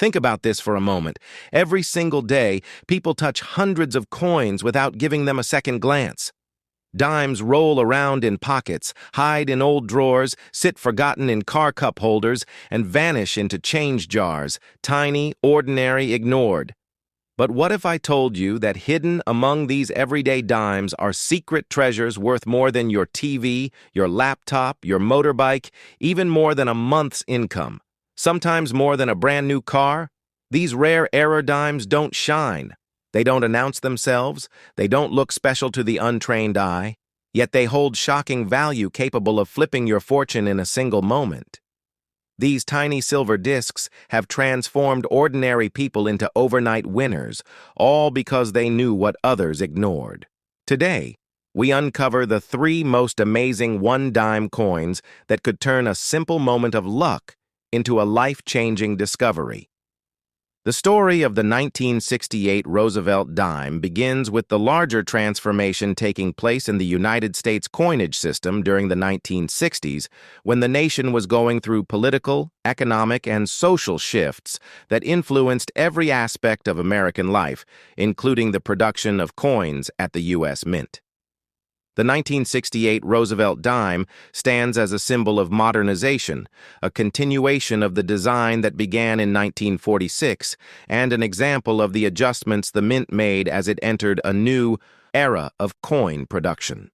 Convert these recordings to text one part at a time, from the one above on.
Think about this for a moment. Every single day, people touch hundreds of coins without giving them a second glance. Dimes roll around in pockets, hide in old drawers, sit forgotten in car cup holders, and vanish into change jars, tiny, ordinary, ignored. But what if I told you that hidden among these everyday dimes are secret treasures worth more than your TV, your laptop, your motorbike, even more than a month's income? Sometimes more than a brand new car? These rare error dimes don't shine. They don't announce themselves. They don't look special to the untrained eye. Yet they hold shocking value capable of flipping your fortune in a single moment. These tiny silver discs have transformed ordinary people into overnight winners, all because they knew what others ignored. Today, we uncover the 3 most amazing one-dime coins that could turn a simple moment of luck into a life-changing discovery. The story of the 1968 Roosevelt dime begins with the larger transformation taking place in the United States coinage system during the 1960s, when the nation was going through political, economic, and social shifts that influenced every aspect of American life, including the production of coins at the U.S. Mint. The 1968 Roosevelt dime stands as a symbol of modernization, a continuation of the design that began in 1946, and an example of the adjustments the Mint made as it entered a new era of coin production.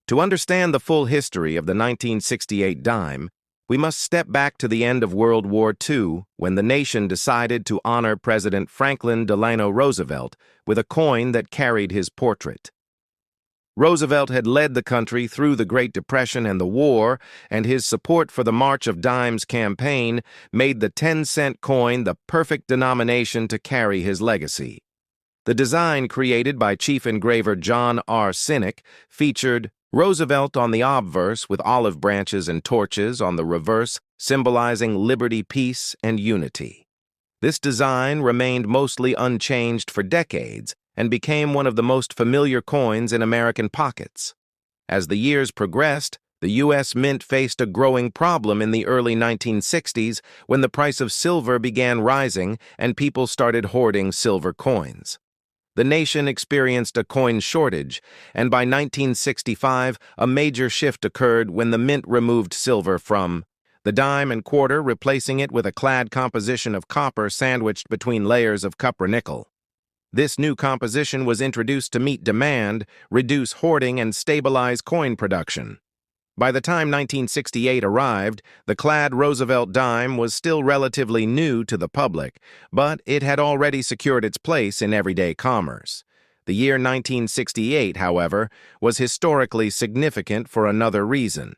To understand the full history of the 1968 dime, we must step back to the end of World War II, when the nation decided to honor President Franklin Delano Roosevelt with a coin that carried his portrait. Roosevelt had led the country through the Great Depression and the war, and his support for the March of Dimes campaign made the 10-cent coin the perfect denomination to carry his legacy. The design, created by chief engraver John R. Sinek, featured Roosevelt on the obverse with olive branches and torches on the reverse, symbolizing liberty, peace, and unity. This design remained mostly unchanged for decades, and became one of the most familiar coins in American pockets. As the years progressed, the U.S. Mint faced a growing problem in the early 1960s when the price of silver began rising and people started hoarding silver coins. The nation experienced a coin shortage, and by 1965, a major shift occurred when the Mint removed silver from the dime and quarter, replacing it with a clad composition of copper sandwiched between layers of cupronickel. This new composition was introduced to meet demand, reduce hoarding, and stabilize coin production. By the time 1968 arrived, the clad Roosevelt dime was still relatively new to the public, but it had already secured its place in everyday commerce. The year 1968, however, was historically significant for another reason.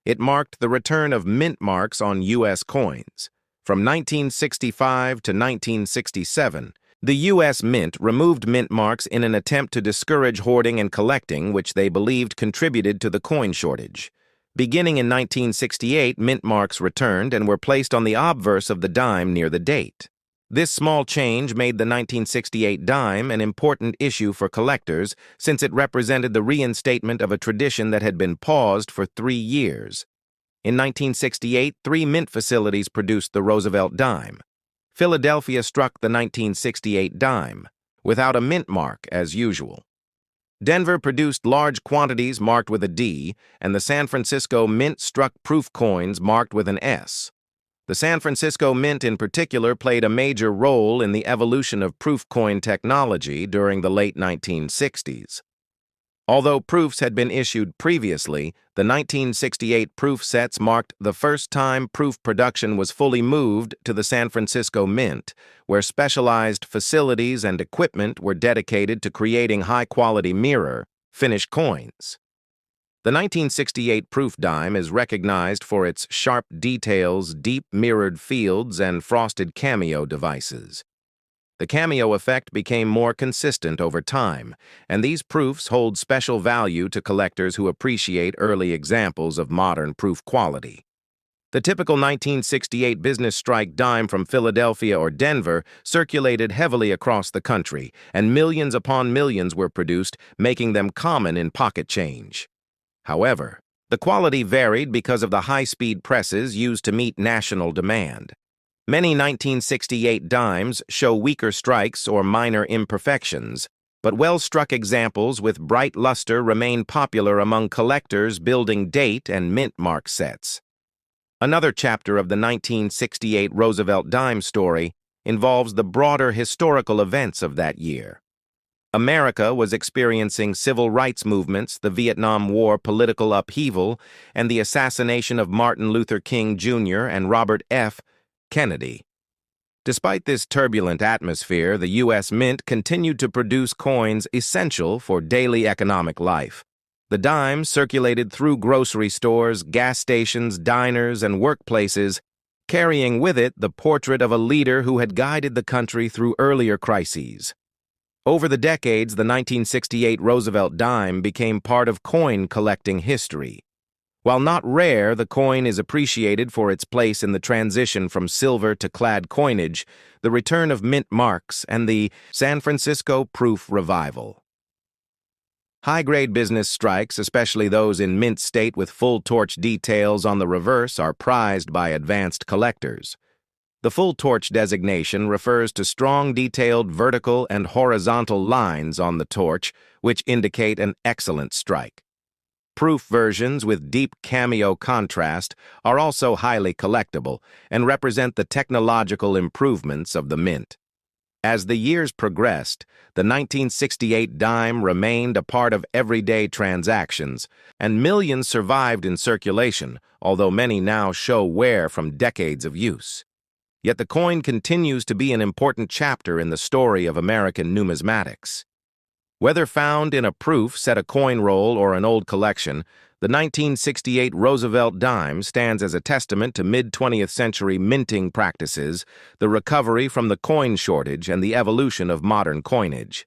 It marked the return of mint marks on U.S. coins. From 1965 to 1967, the U.S. Mint removed mint marks in an attempt to discourage hoarding and collecting, which they believed contributed to the coin shortage. Beginning in 1968, mint marks returned and were placed on the obverse of the dime near the date. This small change made the 1968 dime an important issue for collectors, since it represented the reinstatement of a tradition that had been paused for 3 years. In 1968, 3 mint facilities produced the Roosevelt dime. Philadelphia struck the 1968 dime, without a mint mark as usual. Denver produced large quantities marked with a D, and the San Francisco Mint struck proof coins marked with an S. The San Francisco Mint in particular played a major role in the evolution of proof coin technology during the late 1960s. Although proofs had been issued previously, the 1968 proof sets marked the first time proof production was fully moved to the San Francisco Mint, where specialized facilities and equipment were dedicated to creating high-quality mirror, finished coins. The 1968 proof dime is recognized for its sharp details, deep mirrored fields, and frosted cameo devices. The cameo effect became more consistent over time, and these proofs hold special value to collectors who appreciate early examples of modern proof quality. The typical 1968 business strike dime from Philadelphia or Denver circulated heavily across the country, and millions upon millions were produced, making them common in pocket change. However, the quality varied because of the high-speed presses used to meet national demand. Many 1968 dimes show weaker strikes or minor imperfections, but well-struck examples with bright luster remain popular among collectors building date and mint mark sets. Another chapter of the 1968 Roosevelt dime story involves the broader historical events of that year. America was experiencing civil rights movements, the Vietnam War political upheaval, and the assassination of Martin Luther King Jr. and Robert F. Kennedy. Despite this turbulent atmosphere, the U.S. Mint continued to produce coins essential for daily economic life. The dime circulated through grocery stores, gas stations, diners, and workplaces, carrying with it the portrait of a leader who had guided the country through earlier crises. Over the decades, the 1968 Roosevelt dime became part of coin collecting history. While not rare, the coin is appreciated for its place in the transition from silver to clad coinage, the return of mint marks, and the San Francisco proof revival. High-grade business strikes, especially those in mint state with full torch details on the reverse, are prized by advanced collectors. The full torch designation refers to strong detailed vertical and horizontal lines on the torch, which indicate an excellent strike. Proof versions with deep cameo contrast are also highly collectible and represent the technological improvements of the mint. As the years progressed, the 1968 dime remained a part of everyday transactions, and millions survived in circulation, although many now show wear from decades of use. Yet the coin continues to be an important chapter in the story of American numismatics. Whether found in a proof, set a coin roll, or an old collection, the 1968 Roosevelt dime stands as a testament to mid-20th century minting practices, the recovery from the coin shortage, and the evolution of modern coinage.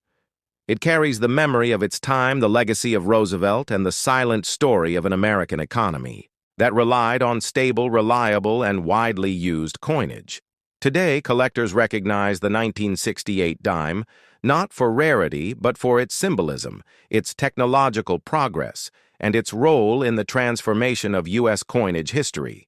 It carries the memory of its time, the legacy of Roosevelt, and the silent story of an American economy that relied on stable, reliable, and widely used coinage. Today, collectors recognize the 1968 dime not for rarity, but for its symbolism, its technological progress, and its role in the transformation of U.S. coinage history.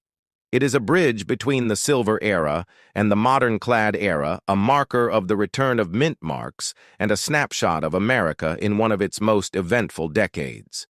It is a bridge between the silver era and the modern clad era, a marker of the return of mint marks, and a snapshot of America in one of its most eventful decades.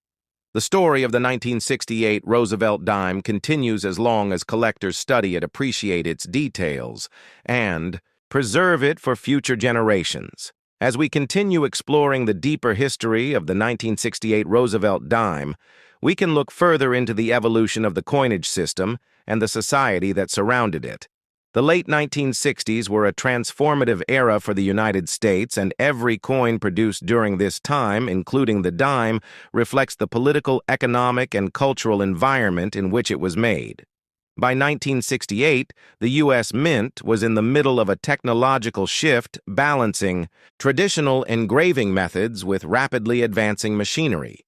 The story of the 1968 Roosevelt dime continues as long as collectors study it, appreciate its details, and preserve it for future generations. As we continue exploring the deeper history of the 1968 Roosevelt dime, we can look further into the evolution of the coinage system and the society that surrounded it. The late 1960s were a transformative era for the United States, and every coin produced during this time, including the dime, reflects the political, economic, and cultural environment in which it was made. By 1968, the U.S. Mint was in the middle of a technological shift, balancing traditional engraving methods with rapidly advancing machinery.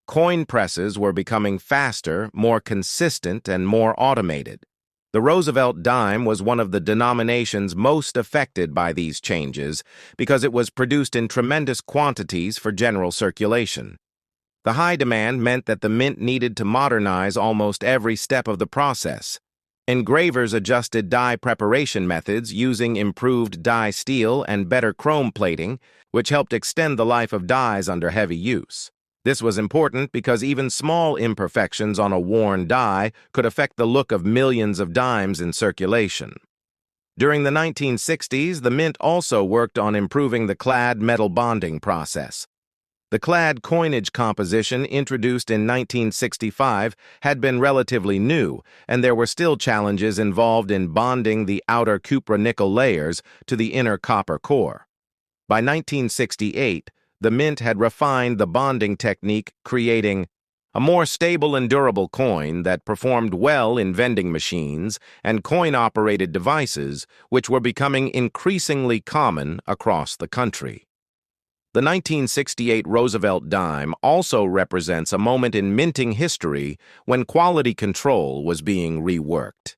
Coin presses were becoming faster, more consistent, and more automated. The Roosevelt dime was one of the denominations most affected by these changes because it was produced in tremendous quantities for general circulation. The high demand meant that the mint needed to modernize almost every step of the process. Engravers adjusted die preparation methods using improved die steel and better chrome plating, which helped extend the life of dies under heavy use. This was important because even small imperfections on a worn die could affect the look of millions of dimes in circulation. During the 1960s, the Mint also worked on improving the clad metal bonding process. The clad coinage composition introduced in 1965 had been relatively new, and there were still challenges involved in bonding the outer cupra-nickel layers to the inner copper core. By 1968, the Mint had refined the bonding technique, creating a more stable and durable coin that performed well in vending machines and coin-operated devices, which were becoming increasingly common across the country. The 1968 Roosevelt dime also represents a moment in minting history when quality control was being reworked.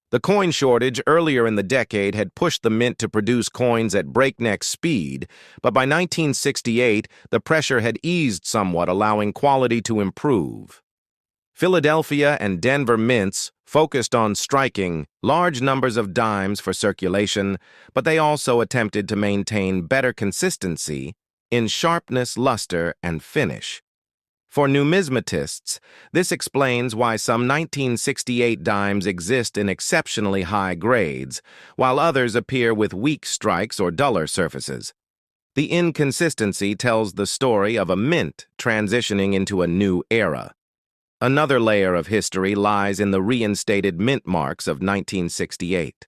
The coin shortage earlier in the decade had pushed the Mint to produce coins at breakneck speed, but by 1968, the pressure had eased somewhat, allowing quality to improve. Philadelphia and Denver mints focused on striking large numbers of dimes for circulation, but they also attempted to maintain better consistency in sharpness, luster, and finish. For numismatists, this explains why some 1968 dimes exist in exceptionally high grades, while others appear with weak strikes or duller surfaces. The inconsistency tells the story of a mint transitioning into a new era. Another layer of history lies in the reinstated mint marks of 1968.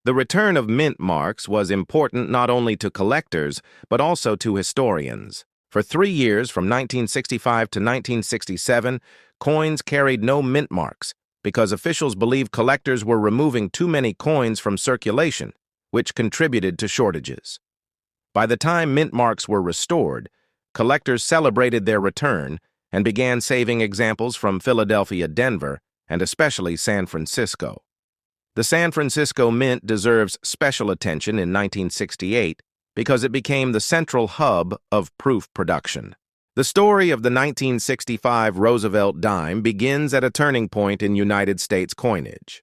The return of mint marks was important not only to collectors, but also to historians. For 3 years, from 1965 to 1967, coins carried no mint marks because officials believed collectors were removing too many coins from circulation, which contributed to shortages. By the time mint marks were restored, collectors celebrated their return and began saving examples from Philadelphia, Denver, and especially San Francisco. The San Francisco Mint deserves special attention in 1968 because it became the central hub of proof production. The story of the 1965 Roosevelt dime begins at a turning point in United States coinage.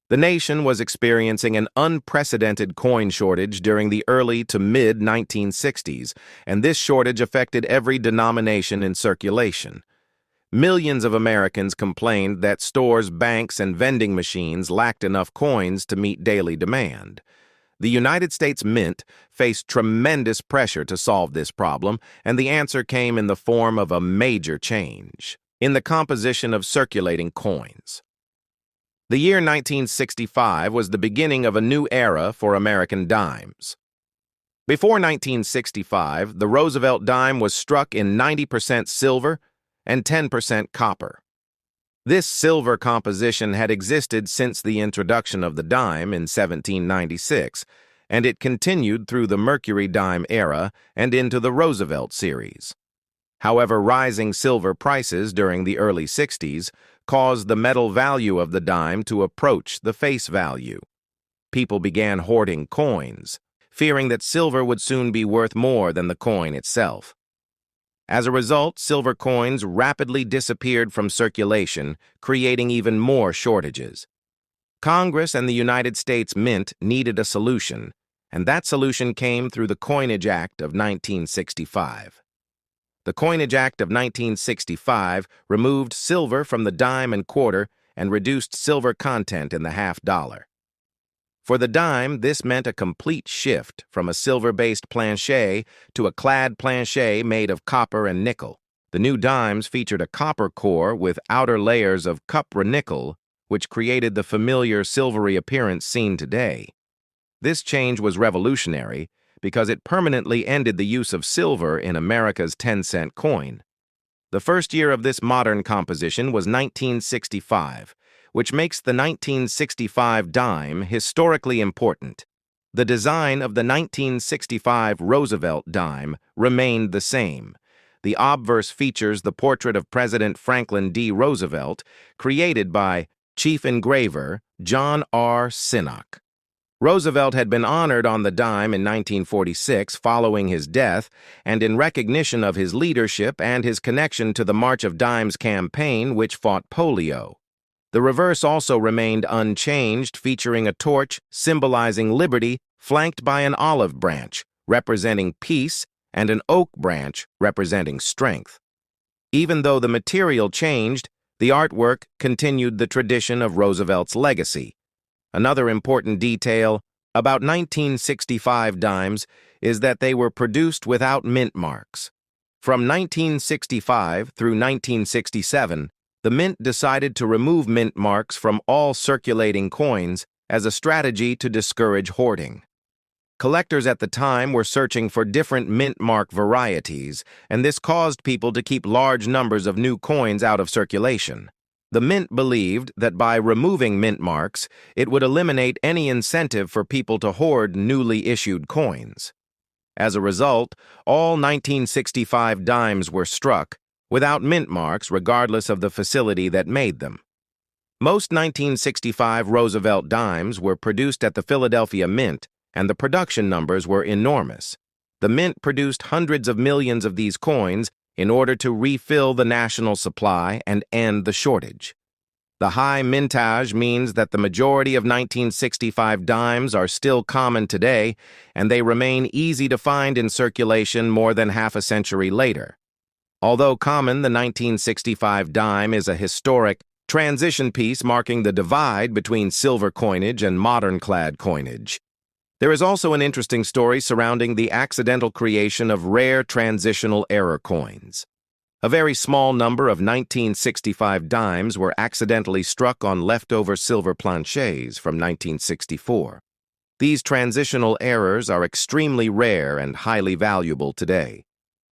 The nation was experiencing an unprecedented coin shortage during the early to mid-1960s, and this shortage affected every denomination in circulation. Millions of Americans complained that stores, banks, and vending machines lacked enough coins to meet daily demand. The United States Mint faced tremendous pressure to solve this problem, and the answer came in the form of a major change in the composition of circulating coins. The year 1965 was the beginning of a new era for American dimes. Before 1965, the Roosevelt dime was struck in 90% silver and 10% copper. This silver composition had existed since the introduction of the dime in 1796, and it continued through the Mercury dime era and into the Roosevelt series. However, rising silver prices during the early 60s caused the metal value of the dime to approach the face value. People began hoarding coins, fearing that silver would soon be worth more than the coin itself. As a result, silver coins rapidly disappeared from circulation, creating even more shortages. Congress and the United States Mint needed a solution, and that solution came through the Coinage Act of 1965. The Coinage Act of 1965 removed silver from the dime and quarter and reduced silver content in the half-dollar. For the dime, this meant a complete shift from a silver-based planchet to a clad planchet made of copper and nickel. The new dimes featured a copper core with outer layers of cupra-nickel, which created the familiar silvery appearance seen today. This change was revolutionary because it permanently ended the use of silver in America's 10-cent coin. The first year of this modern composition was 1965, which makes the 1965 dime historically important. The design of the 1965 Roosevelt dime remained the same. The obverse features the portrait of President Franklin D. Roosevelt, created by Chief Engraver John R. Sinnock. Roosevelt had been honored on the dime in 1946 following his death, and in recognition of his leadership and his connection to the March of Dimes campaign, which fought polio. The reverse also remained unchanged, featuring a torch symbolizing liberty, flanked by an olive branch, representing peace, and an oak branch, representing strength. Even though the material changed, the artwork continued the tradition of Roosevelt's legacy. Another important detail about 1965 dimes is that they were produced without mint marks. From 1965 through 1967, the Mint decided to remove mint marks from all circulating coins as a strategy to discourage hoarding. Collectors at the time were searching for different mint mark varieties, and this caused people to keep large numbers of new coins out of circulation. The Mint believed that by removing mint marks, it would eliminate any incentive for people to hoard newly issued coins. As a result, all 1965 dimes were struck without mint marks regardless of the facility that made them. Most 1965 Roosevelt dimes were produced at the Philadelphia Mint, and the production numbers were enormous. The Mint produced hundreds of millions of these coins in order to refill the national supply and end the shortage. The high mintage means that the majority of 1965 dimes are still common today, and they remain easy to find in circulation more than half a century later. Although common, the 1965 dime is a historic transition piece marking the divide between silver coinage and modern-clad coinage. There is also an interesting story surrounding the accidental creation of rare transitional error coins. A very small number of 1965 dimes were accidentally struck on leftover silver planchets from 1964. These transitional errors are extremely rare and highly valuable today.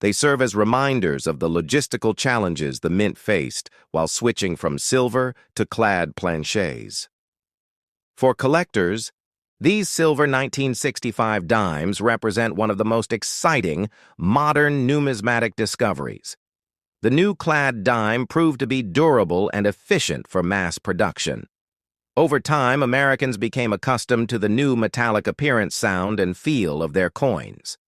They serve as reminders of the logistical challenges the mint faced while switching from silver to clad planchets. For collectors, these silver 1965 dimes represent one of the most exciting modern numismatic discoveries. The new clad dime proved to be durable and efficient for mass production. Over time, Americans became accustomed to the new metallic appearance, sound, and feel of their coins.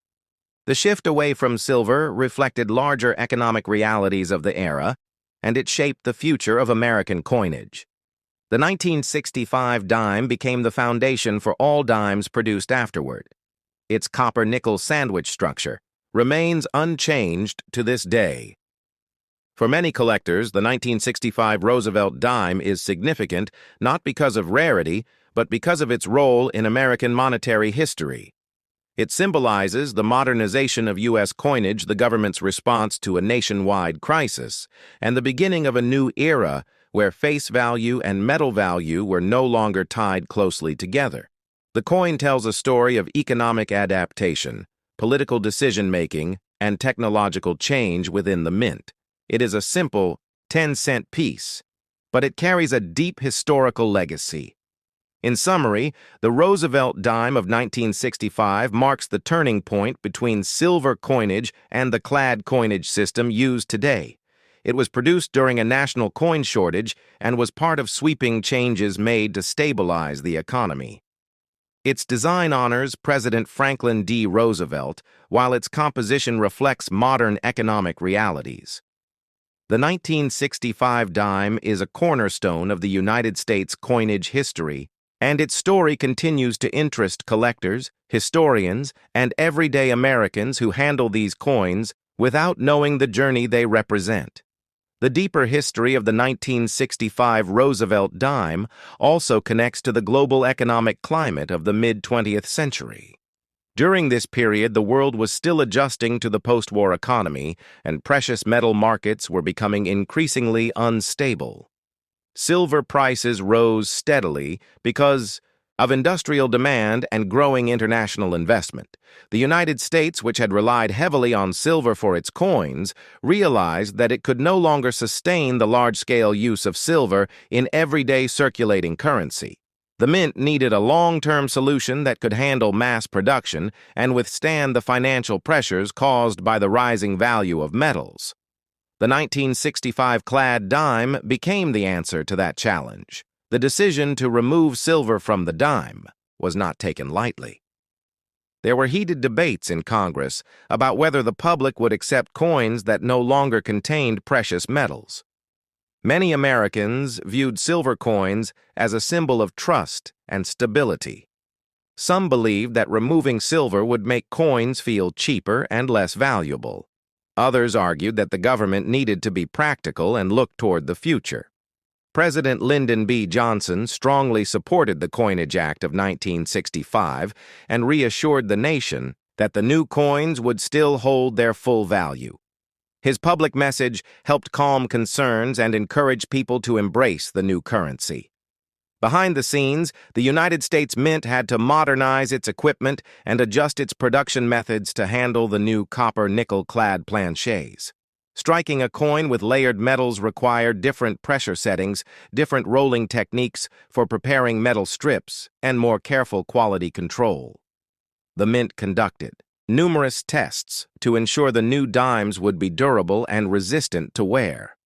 The shift away from silver reflected larger economic realities of the era, and it shaped the future of American coinage. The 1965 dime became the foundation for all dimes produced afterward. Its copper-nickel sandwich structure remains unchanged to this day. For many collectors, the 1965 Roosevelt dime is significant not because of rarity, but because of its role in American monetary history. It symbolizes the modernization of U.S. coinage, the government's response to a nationwide crisis, and the beginning of a new era where face value and metal value were no longer tied closely together. The coin tells a story of economic adaptation, political decision-making, and technological change within the mint. It is a simple 10-cent piece, but it carries a deep historical legacy. In summary, the Roosevelt dime of 1965 marks the turning point between silver coinage and the clad coinage system used today. It was produced during a national coin shortage and was part of sweeping changes made to stabilize the economy. Its design honors President Franklin D. Roosevelt, while its composition reflects modern economic realities. The 1965 dime is a cornerstone of the United States coinage history, and its story continues to interest collectors, historians, and everyday Americans who handle these coins without knowing the journey they represent. The deeper history of the 1965 Roosevelt dime also connects to the global economic climate of the mid-20th century. During this period, the world was still adjusting to the post-war economy, and precious metal markets were becoming increasingly unstable. Silver prices rose steadily because of industrial demand and growing international investment. The United States, which had relied heavily on silver for its coins, realized that it could no longer sustain the large-scale use of silver in everyday circulating currency. The mint needed a long-term solution that could handle mass production and withstand the financial pressures caused by the rising value of metals. The 1965 clad dime became the answer to that challenge. The decision to remove silver from the dime was not taken lightly. There were heated debates in Congress about whether the public would accept coins that no longer contained precious metals. Many Americans viewed silver coins as a symbol of trust and stability. Some believed that removing silver would make coins feel cheaper and less valuable. Others argued that the government needed to be practical and look toward the future. President Lyndon B. Johnson strongly supported the Coinage Act of 1965 and reassured the nation that the new coins would still hold their full value. His public message helped calm concerns and encourage people to embrace the new currency. Behind the scenes, the United States Mint had to modernize its equipment and adjust its production methods to handle the new copper-nickel-clad planchets. Striking a coin with layered metals required different pressure settings, different rolling techniques for preparing metal strips, and more careful quality control. The Mint conducted numerous tests to ensure the new dimes would be durable and resistant to wear.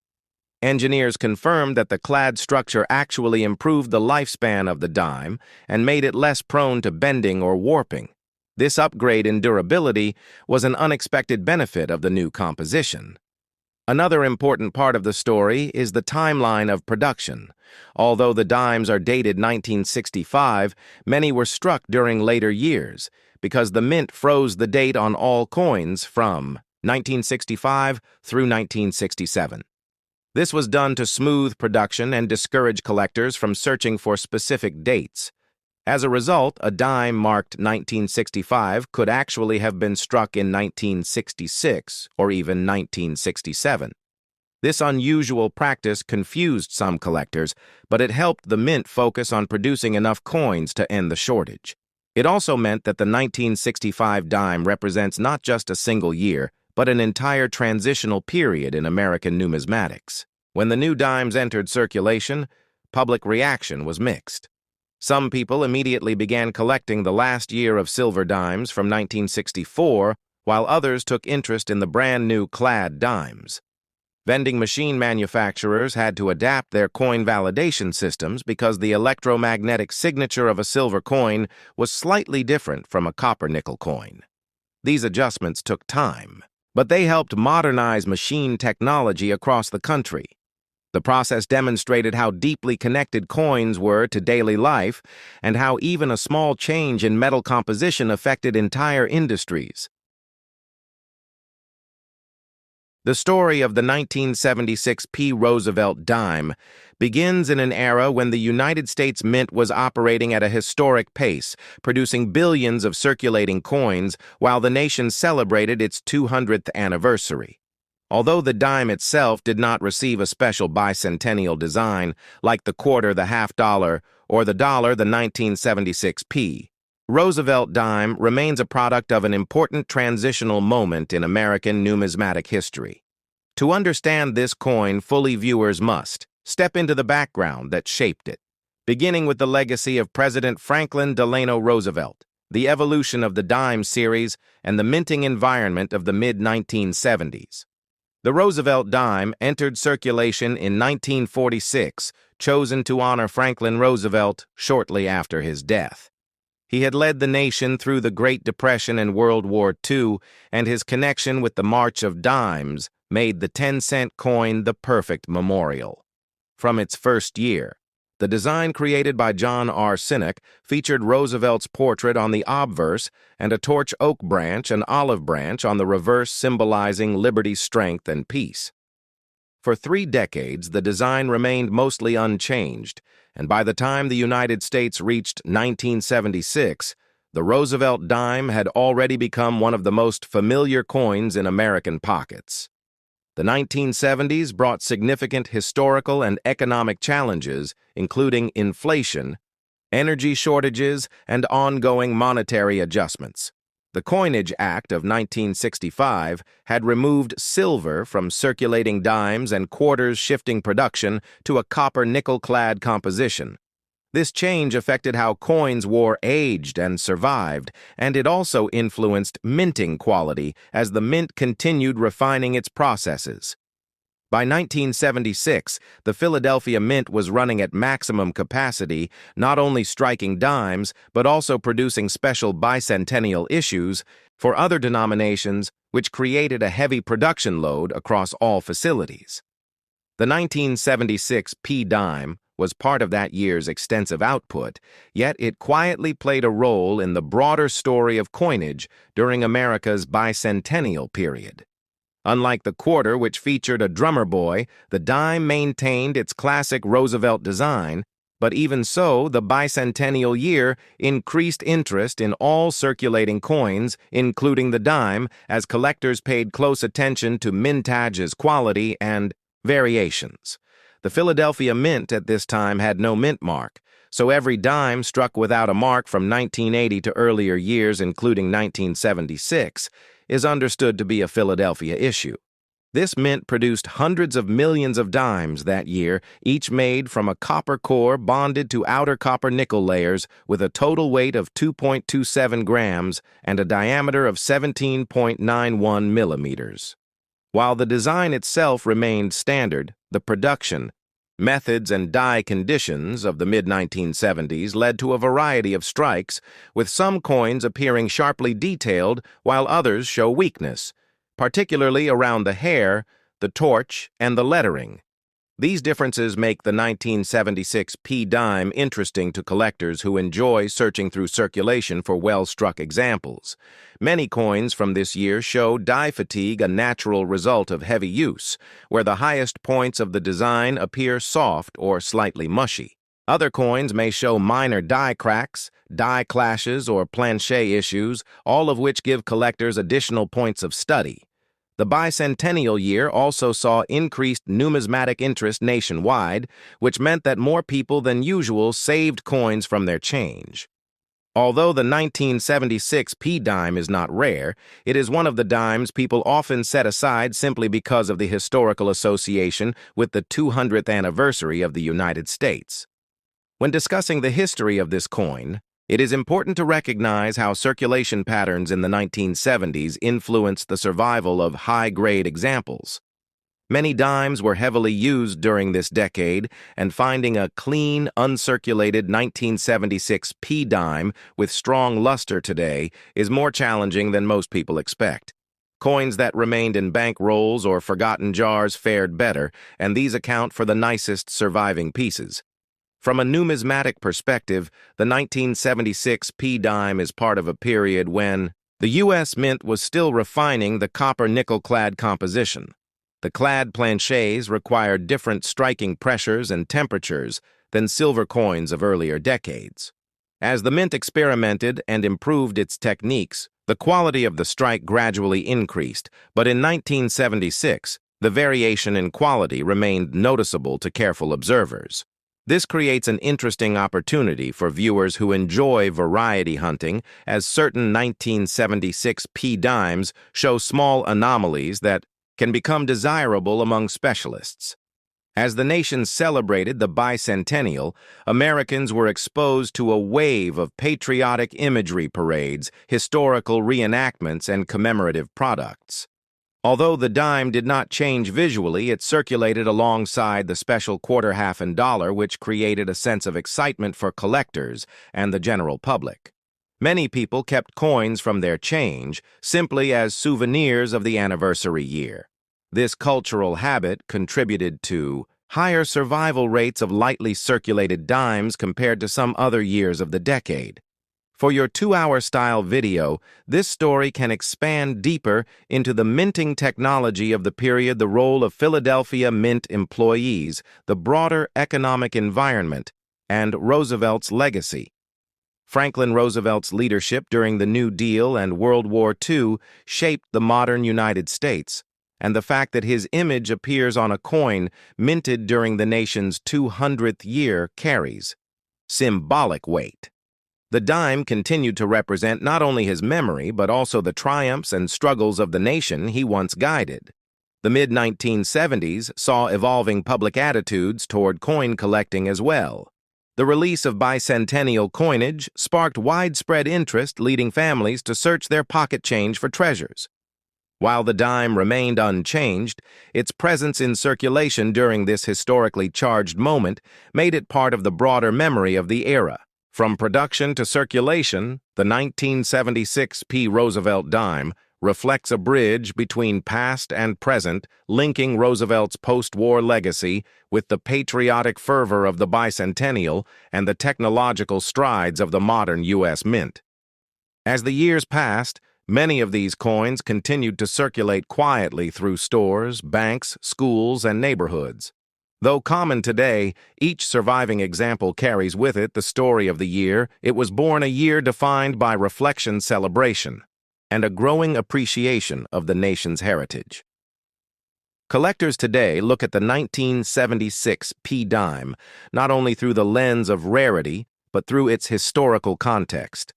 Engineers confirmed that the clad structure actually improved the lifespan of the dime and made it less prone to bending or warping. This upgrade in durability was an unexpected benefit of the new composition. Another important part of the story is the timeline of production. Although the dimes are dated 1965, many were struck during later years because the mint froze the date on all coins from 1965 through 1967. This was done to smooth production and discourage collectors from searching for specific dates. As a result, a dime marked 1965 could actually have been struck in 1966 or even 1967. This unusual practice confused some collectors, but it helped the mint focus on producing enough coins to end the shortage. It also meant that the 1965 dime represents not just a single year, but an entire transitional period in American numismatics. When the new dimes entered circulation, public reaction was mixed. Some people immediately began collecting the last year of silver dimes from 1964, while others took interest in the brand-new clad dimes. Vending machine manufacturers had to adapt their coin validation systems because the electromagnetic signature of a silver coin was slightly different from a copper-nickel coin. These adjustments took time, but they helped modernize machine technology across the country. The process demonstrated how deeply connected coins were to daily life and how even a small change in metal composition affected entire industries. The story of the 1976 P. Roosevelt dime begins in an era when the United States Mint was operating at a historic pace, producing billions of circulating coins while the nation celebrated its 200th anniversary. Although the dime itself did not receive a special bicentennial design, like the quarter, the half dollar, or the dollar, the 1976 P, Roosevelt dime remains a product of an important transitional moment in American numismatic history. To understand this coin fully, viewers must step into the background that shaped it, beginning with the legacy of President Franklin Delano Roosevelt, the evolution of the dime series, and the minting environment of the mid-1970s. The Roosevelt dime entered circulation in 1946, chosen to honor Franklin Roosevelt shortly after his death. He had led the nation through the Great Depression and World War II, and his connection with the March of Dimes made the 10-cent coin the perfect memorial. From its first year, the design created by John R. Sinek featured Roosevelt's portrait on the obverse and a torch oak branch and olive branch on the reverse, symbolizing liberty, strength, and peace. For 3 decades, the design remained mostly unchanged, and by the time the United States reached 1976, the Roosevelt dime had already become one of the most familiar coins in American pockets. The 1970s brought significant historical and economic challenges, including inflation, energy shortages, and ongoing monetary adjustments. The Coinage Act of 1965 had removed silver from circulating dimes and quarters, shifting production to a copper-nickel-clad composition. This change affected how coins were aged and survived, and it also influenced minting quality as the mint continued refining its processes. By 1976, the Philadelphia Mint was running at maximum capacity, not only striking dimes, but also producing special bicentennial issues for other denominations, which created a heavy production load across all facilities. The 1976 P dime was part of that year's extensive output, yet it quietly played a role in the broader story of coinage during America's bicentennial period. Unlike the quarter, which featured a drummer boy, the dime maintained its classic Roosevelt design, but even so, the bicentennial year increased interest in all circulating coins, including the dime, as collectors paid close attention to mintage's quality and variations. The Philadelphia Mint at this time had no mint mark, so every dime struck without a mark from 1980 to earlier years, including 1976, is understood to be a Philadelphia issue. This mint produced hundreds of millions of dimes that year, each made from a copper core bonded to outer copper-nickel layers with a total weight of 2.27 grams and a diameter of 17.91 millimeters. While the design itself remained standard, the production, methods, and die conditions of the mid-1970s led to a variety of strikes, with some coins appearing sharply detailed while others show weakness, particularly around the hair, the torch, and the lettering. These differences make the 1976 P dime interesting to collectors who enjoy searching through circulation for well-struck examples. Many coins from this year show die fatigue, a natural result of heavy use, where the highest points of the design appear soft or slightly mushy. Other coins may show minor die cracks, die clashes, or planchet issues, all of which give collectors additional points of study. The bicentennial year also saw increased numismatic interest nationwide, which meant that more people than usual saved coins from their change. Although the 1976 P dime is not rare, it is one of the dimes people often set aside simply because of the historical association with the 200th anniversary of the United States. When discussing the history of this coin, it is important to recognize how circulation patterns in the 1970s influenced the survival of high-grade examples. Many dimes were heavily used during this decade, and finding a clean, uncirculated 1976 P dime with strong luster today is more challenging than most people expect. Coins that remained in bank rolls or forgotten jars fared better, and these account for the nicest surviving pieces. From a numismatic perspective, the 1976 P dime is part of a period when the U.S. Mint was still refining the copper-nickel-clad composition. The clad planchets required different striking pressures and temperatures than silver coins of earlier decades. As the Mint experimented and improved its techniques, the quality of the strike gradually increased, but in 1976, the variation in quality remained noticeable to careful observers. This creates an interesting opportunity for viewers who enjoy variety hunting, as certain 1976 P dimes show small anomalies that can become desirable among specialists. As the nation celebrated the bicentennial, Americans were exposed to a wave of patriotic imagery parades, historical reenactments, and commemorative products. Although the dime did not change visually, it circulated alongside the special quarter, half, and dollar, which created a sense of excitement for collectors and the general public. Many people kept coins from their change simply as souvenirs of the anniversary year. This cultural habit contributed to higher survival rates of lightly circulated dimes compared to some other years of the decade. For your 2-hour style video, this story can expand deeper into the minting technology of the period, the role of Philadelphia Mint employees, the broader economic environment, and Roosevelt's legacy. Franklin Roosevelt's leadership during the New Deal and World War II shaped the modern United States, and the fact that his image appears on a coin minted during the nation's 200th year carries symbolic weight. The dime continued to represent not only his memory, but also the triumphs and struggles of the nation he once guided. The mid-1970s saw evolving public attitudes toward coin collecting as well. The release of bicentennial coinage sparked widespread interest, leading families to search their pocket change for treasures. While the dime remained unchanged, its presence in circulation during this historically charged moment made it part of the broader memory of the era. From production to circulation, the 1976 P. Roosevelt dime reflects a bridge between past and present, linking Roosevelt's post-war legacy with the patriotic fervor of the bicentennial and the technological strides of the modern U.S. Mint. As the years passed, many of these coins continued to circulate quietly through stores, banks, schools, and neighborhoods. Though common today, each surviving example carries with it the story of the year. It was born, a year defined by reflection, celebration, and a growing appreciation of the nation's heritage. Collectors today look at the 1976 P dime not only through the lens of rarity, but through its historical context.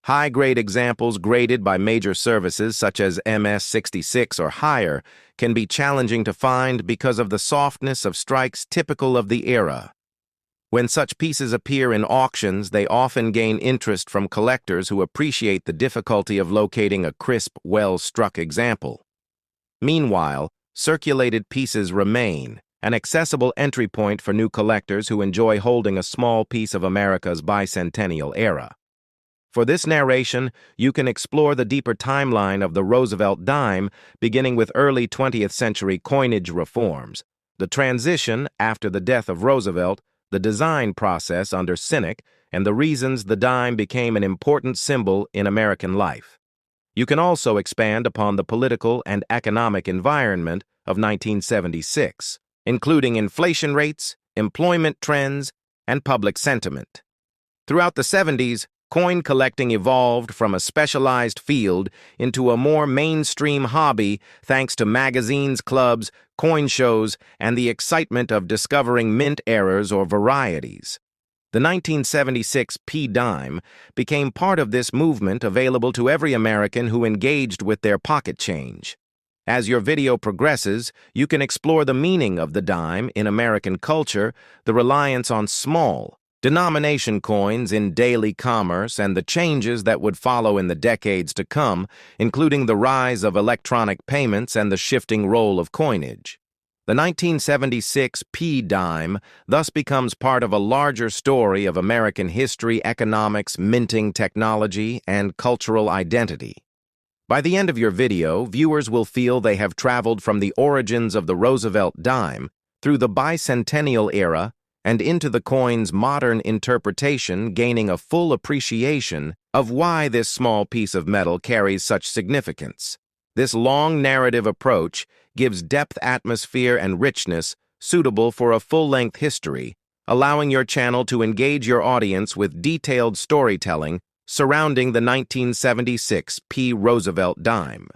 High-grade examples graded by major services such as MS-66 or higher can be challenging to find because of the softness of strikes typical of the era. When such pieces appear in auctions, they often gain interest from collectors who appreciate the difficulty of locating a crisp, well-struck example. Meanwhile, circulated pieces remain an accessible entry point for new collectors who enjoy holding a small piece of America's bicentennial era. For this narration, you can explore the deeper timeline of the Roosevelt dime, beginning with early 20th century coinage reforms, the transition after the death of Roosevelt, the design process under Cynic, and the reasons the dime became an important symbol in American life. You can also expand upon the political and economic environment of 1976, including inflation rates, employment trends, and public sentiment. Throughout the 70s, coin collecting evolved from a specialized field into a more mainstream hobby thanks to magazines, clubs, coin shows, and the excitement of discovering mint errors or varieties. The 1976 P-dime became part of this movement, available to every American who engaged with their pocket change. As your video progresses, you can explore the meaning of the dime in American culture, the reliance on small, denomination coins in daily commerce, and the changes that would follow in the decades to come, including the rise of electronic payments and the shifting role of coinage. The 1976 P-dime thus becomes part of a larger story of American history, economics, minting technology, and cultural identity. By the end of your video, viewers will feel they have traveled from the origins of the Roosevelt dime through the bicentennial era and into the coin's modern interpretation, gaining a full appreciation of why this small piece of metal carries such significance. This long narrative approach gives depth, atmosphere, and richness suitable for a full-length history, allowing your channel to engage your audience with detailed storytelling surrounding the 1976 P. Roosevelt dime.